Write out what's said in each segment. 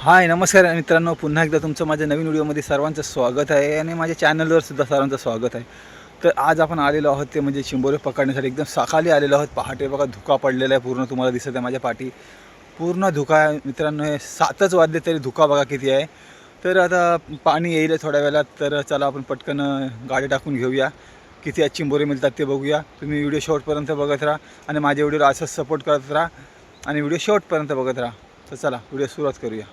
हाय नमस्कार मित्रांनो, पुन्हा एकदा तुमचं माझ्या नवीन व्हिडिओमध्ये सर्वांचं स्वागत आहे आणि माझ्या चॅनलवर सुद्धा सर्वांचं स्वागत आहे. तर आज आपण आलेलो आहोत ते म्हणजे चिंबोरे पकडण्यासाठी एकदम सकाळी आलेलो आहोत. पहाटे बघा धुका पडलेला आहे, पूर्ण तुम्हाला दिसत आहे माझ्या पाठी पूर्ण धुका आहे मित्रांनो. हे 7च वाजले तरी धुका बघा किती आहे. तर आता पाणी येईल थोड्या वेळात, तर चला आपण पटकन गाडी टाकून घेऊया. किती आज चिंबोरे मिळतात ते बघूया. तुम्ही व्हिडिओ शेवटपर्यंत बघत राहा आणि माझ्या व्हिडिओला असंच सपोर्ट करत राहा आणि व्हिडिओ शेवटपर्यंत बघत राहा. तर चला व्हिडिओ सुरुवात करूया.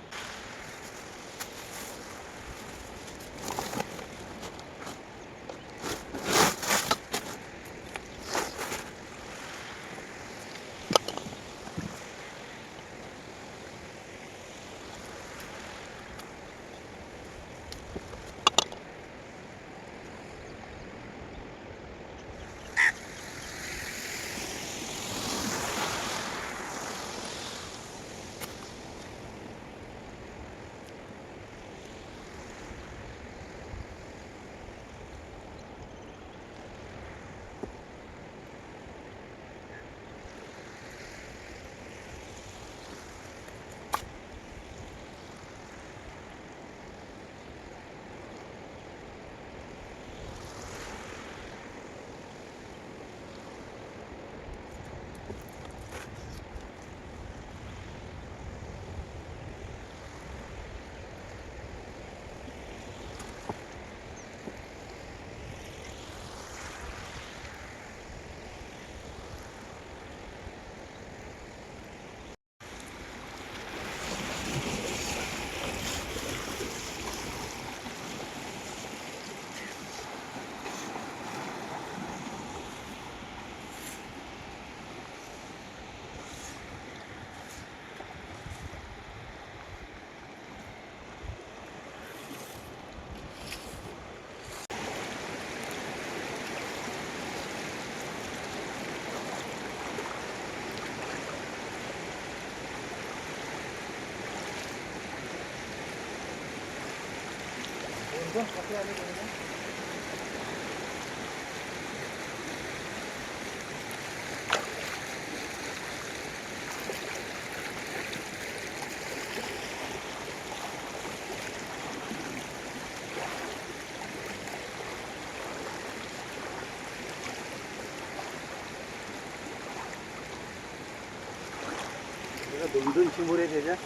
दोन दोन चिंबोरे त्याच्यात.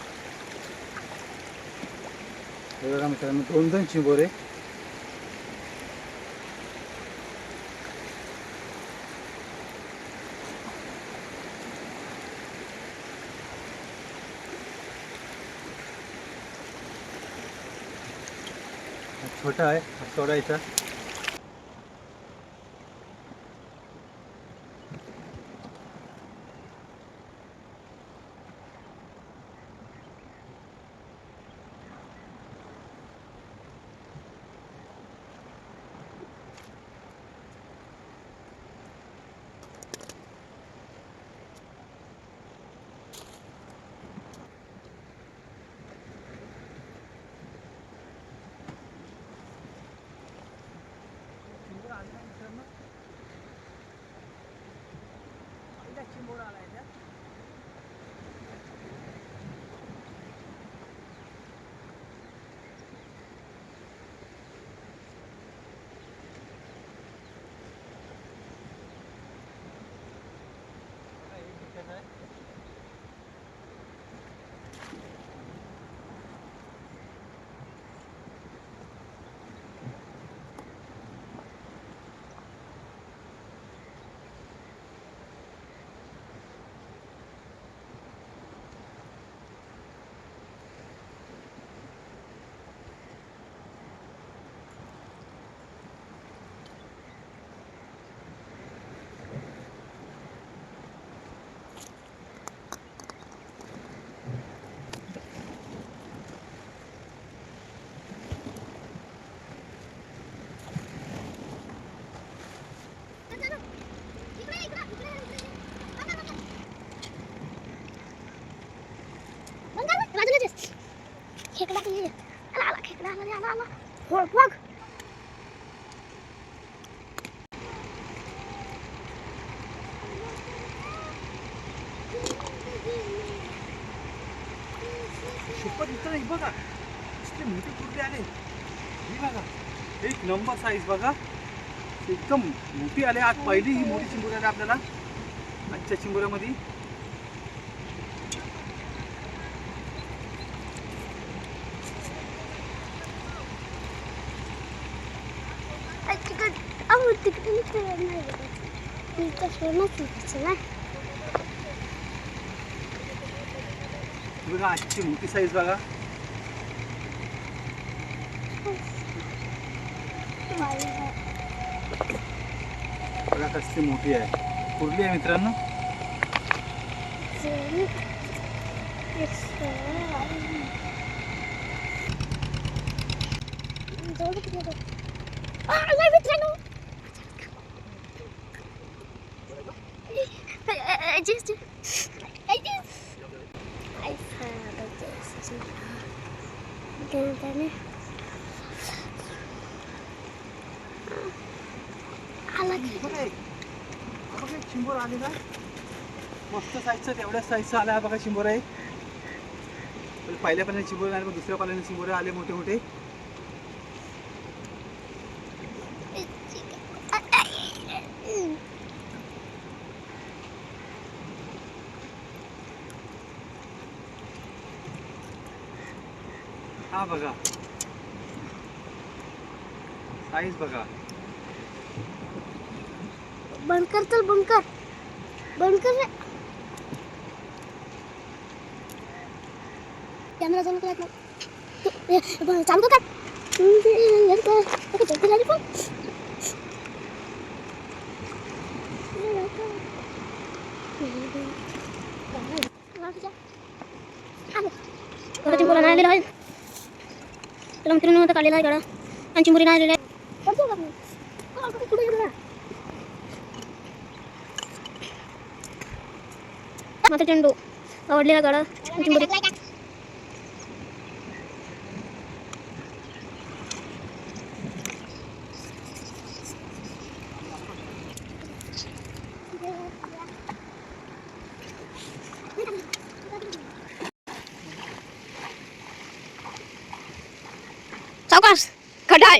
हे बघा मित्रांनो, दोन दोन चिंबोरे. छोटा आहे सोडायचा. खेकडा आला आला खेकडा आला आला हो बघ. शिपट मित्र ही बघा कसले मोठे कुर्ते आले. ही बघा एक नंबर साईज बघा एकदम मोठी आले. आज पहिली ही मोठी चिंबोरी आली आपल्याला आजच्या चिंबोऱ्यामध्ये. बघा आजची मोठी साईज बघा. बघा कसली मोठी आहे कुर्ली आहे मित्रांनो. चिंबोर आलेला मस्त साईजचा तेवढ्याच साईजचा आला बघा चिंबोर आहे. पहिल्या पाण्याने चिंबोरे आले पण दुसऱ्या पाण्याने चिंबोरे आले मोठे मोठे. हा बघा साईज बघा. बंद कर चल बंद कर रे. कॅमेरा चालू कर चालू कर. चिंबोरा नाही आलेला आहे. त्याला मित्रांनो आता काढलेला आहे गाडा आणि चिंबोरी नाही आलेली आहे. माझा चेंडू आवडलेला गाडा चिंबोरी. सावकाश खडाळ.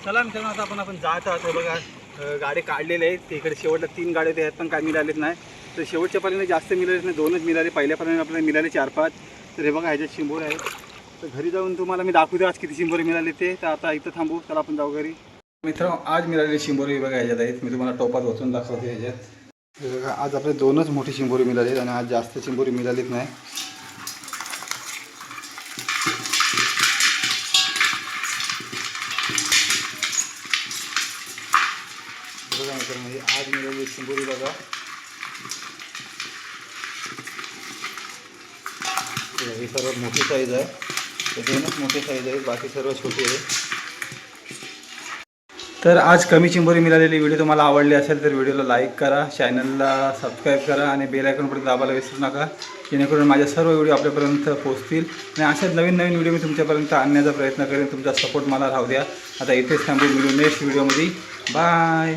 चला मित्रांनो आता आपण जात आहोत. बघा गाडी काढलेले आहेत. इकडे शेवटला 3 गाड्या आहेत पण काय मिळालेत नाही. तर शेवटच्या पाण्याने जास्त मिळालेत नाही 2च मिळाले. पहिल्या पाण्याने आपल्याला मिळाले 4-5. तर हे बघा ह्याच्यात चिंबोरे आहेत. तर घरी जाऊन तुम्हाला मी दाखवते आज किती चिंबोरे मिळाले ते. तर आता इथं थांबू. चला आपण जाऊ घरी. मित्रांनो आज मिळालेली चिंबोरी बघा ह्याच्यात आहेत. मी तुम्हाला टोपात वाचून दाखवते ह्याच्यात. हे बघा आज आपले 2च मोठी चिंबोरी मिळाली आहेत आणि आज जास्त चिंबोरी मिळालीच नाही. बघा मित्रांनो आज मिळालेली चिंबोरी बघा. ही सर्वात मोठी साईज आहे. हे 2च मोठे साईज आहेत बाकी सर्व छोटे आहे. तर आज कमी चिंबोरी मिळालेली व्हिडिओ तुम्हाला आवडली असेल तर व्हिडिओला लाईक करा, चॅनलला सबस्क्राईब करा आणि बेल आयकॉनपर्यंत दाबायला विसरू नका जेणेकरून माझ्या सर्व व्हिडिओ आपल्यापर्यंत पोहोचतील आणि अशाच नवीन व्हिडिओ मी तुमच्यापर्यंत आणण्याचा प्रयत्न करेन. तुमचा सपोर्ट मला राहू द्या. आता इथेच थांबून मिळू नेक्स्ट व्हिडिओमध्ये. बाय.